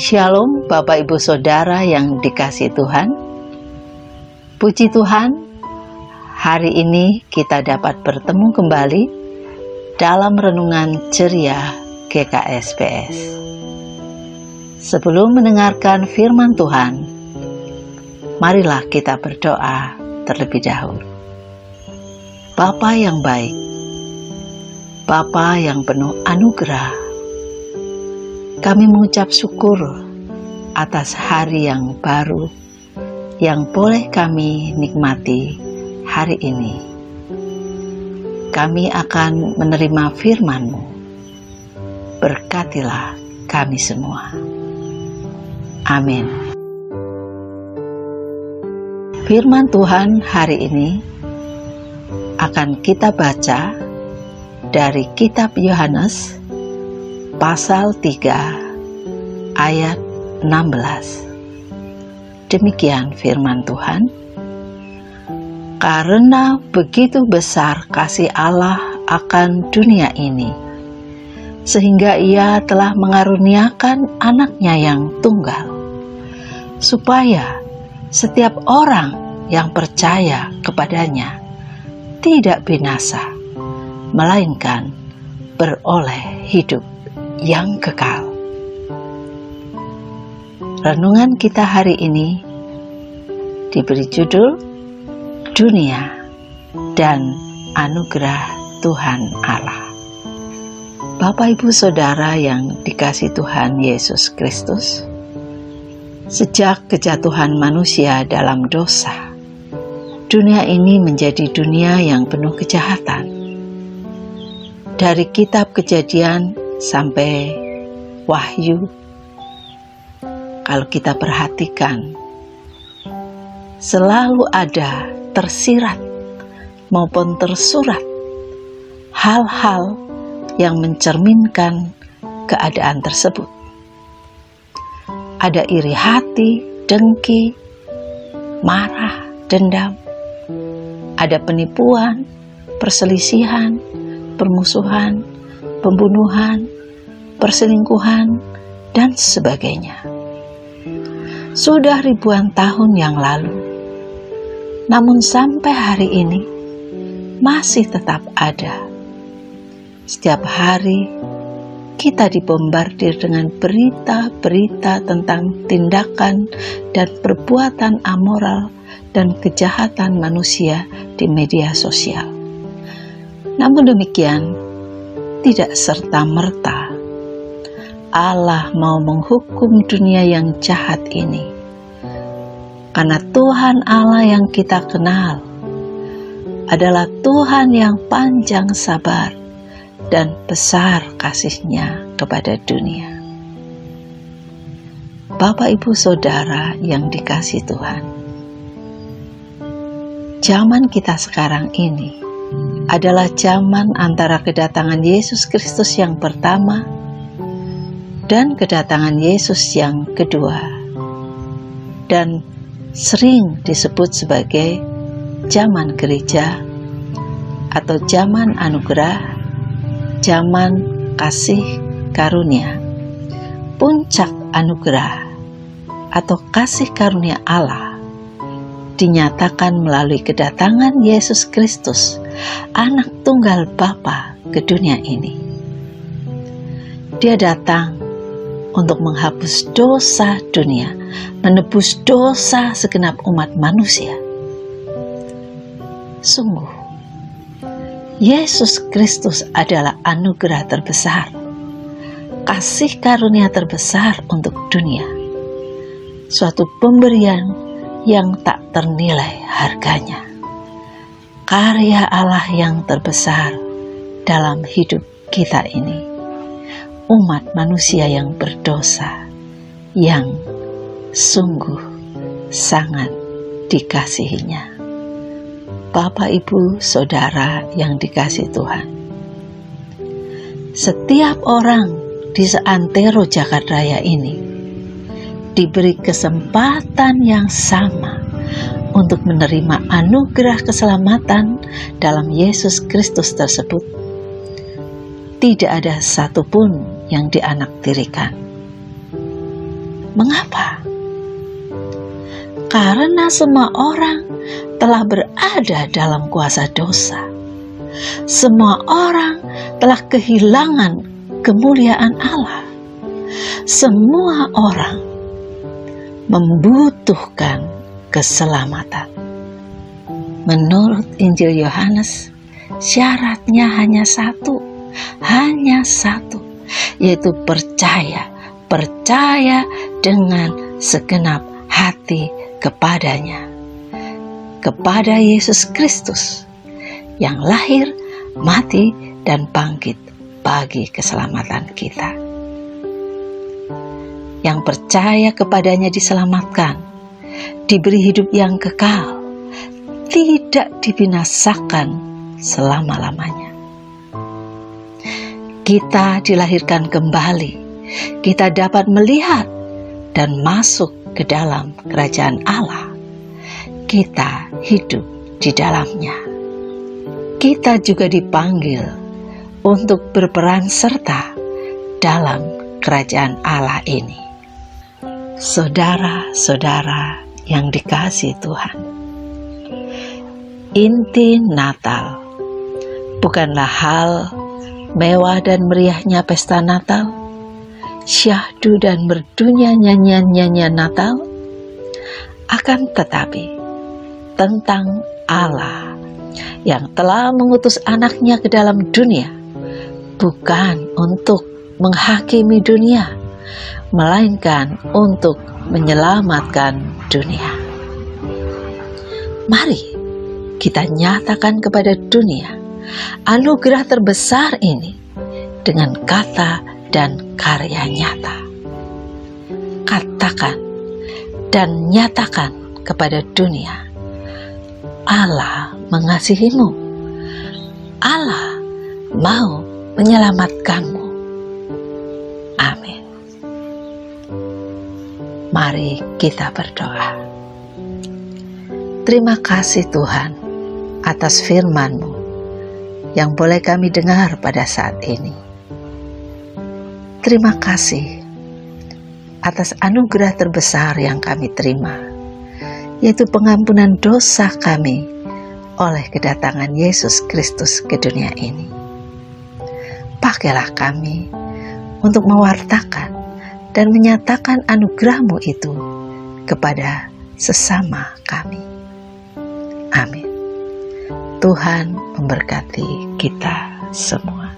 Shalom Bapak Ibu Saudara yang dikasihi Tuhan. Puji Tuhan, hari ini kita dapat bertemu kembali dalam renungan ceria GKSPS. Sebelum mendengarkan firman Tuhan, marilah kita berdoa terlebih dahulu. Bapa yang baik, Bapa yang penuh anugerah, kami mengucap syukur atas hari yang baru yang boleh kami nikmati hari ini. Kami akan menerima firman-Mu. Berkatilah kami semua. Amin. Firman Tuhan hari ini akan kita baca dari kitab Yohanes pasal 3 ayat 16. Demikian firman Tuhan. Karena begitu besar kasih Allah akan dunia ini, sehingga Ia telah mengaruniakan anaknya yang tunggal, supaya setiap orang yang percaya kepadanya tidak binasa, melainkan beroleh hidup yang kekal. Renungan kita hari ini diberi judul Dunia dan Anugerah Tuhan Allah. Bapak Ibu Saudara yang dikasihi Tuhan Yesus Kristus, sejak kejatuhan manusia dalam dosa, dunia ini menjadi dunia yang penuh kejahatan. Dari kitab Kejadian sampai Wahyu, kalau kita perhatikan, selalu ada tersirat maupun tersurat hal-hal yang mencerminkan keadaan tersebut. Ada iri hati, dengki, marah, dendam. Ada penipuan, perselisihan, permusuhan, pembunuhan, perselingkuhan, dan sebagainya. Sudah ribuan tahun yang lalu, namun sampai hari ini masih tetap ada. Setiap hari kita dibombardir dengan berita-berita tentang tindakan dan perbuatan amoral dan kejahatan manusia di media sosial. Namun demikian, tidak serta-merta Allah mau menghukum dunia yang jahat ini. Karena Tuhan Allah yang kita kenal adalah Tuhan yang panjang sabar dan besar kasih-Nya kepada dunia. Bapak Ibu Saudara yang dikasihi Tuhan, zaman kita sekarang ini adalah zaman antara kedatangan Yesus Kristus yang pertama dan kedatangan Yesus yang kedua, dan sering disebut sebagai zaman gereja atau zaman anugerah, zaman kasih karunia. Puncak anugerah atau kasih karunia Allah dinyatakan melalui kedatangan Yesus Kristus, Anak Tunggal Bapa, ke dunia ini. Dia datang untuk menghapus dosa dunia, menebus dosa segenap umat manusia. Sungguh, Yesus Kristus adalah anugerah terbesar, kasih karunia terbesar untuk dunia, suatu pemberian yang tak ternilai harganya, karya Allah yang terbesar dalam hidup kita ini, umat manusia yang berdosa, yang sungguh sangat dikasihinya. Bapak, Ibu, Saudara yang dikasihi Tuhan, setiap orang di seantero jagat raya ini diberi kesempatan yang sama untuk menerima anugerah keselamatan dalam Yesus Kristus tersebut. Tidak ada satupun yang dianaktirikan. Mengapa? Karena semua orang telah berada dalam kuasa dosa. Semua orang telah kehilangan kemuliaan Allah. Semua orang membutuhkan keselamatan. Menurut Injil Yohanes, syaratnya hanya satu, yaitu percaya dengan segenap hati kepadanya, kepada Yesus Kristus yang lahir, mati, dan bangkit bagi keselamatan kita. Yang percaya kepadanya diselamatkan, diberi hidup yang kekal, tidak dibinasakan selama-lamanya. Kita dilahirkan kembali, kita dapat melihat dan masuk ke dalam kerajaan Allah. Kita hidup di dalamnya. Kita juga dipanggil untuk berperan serta dalam kerajaan Allah ini. Saudara-saudara yang dikasihi Tuhan, inti Natal bukanlah hal mewah dan meriahnya pesta Natal, syahdu dan merdunya nyanyian-nyanyian Natal, akan tetapi tentang Allah yang telah mengutus anaknya ke dalam dunia, bukan untuk menghakimi dunia, melainkan untuk menyelamatkan dunia. Mari kita nyatakan kepada dunia anugerah terbesar ini dengan kata dan karya nyata. Katakan dan nyatakan kepada dunia, Allah mengasihimu. Allah mau menyelamatkanmu. Amin. Mari kita berdoa. Terima kasih Tuhan atas firman-Mu yang boleh kami dengar pada saat ini. Terima kasih atas anugerah terbesar yang kami terima, yaitu pengampunan dosa kami oleh kedatangan Yesus Kristus ke dunia ini. Pakailah kami untuk mewartakan dan menyatakan anugerah-Mu itu kepada sesama kami. Amin. Tuhan memberkati kita semua.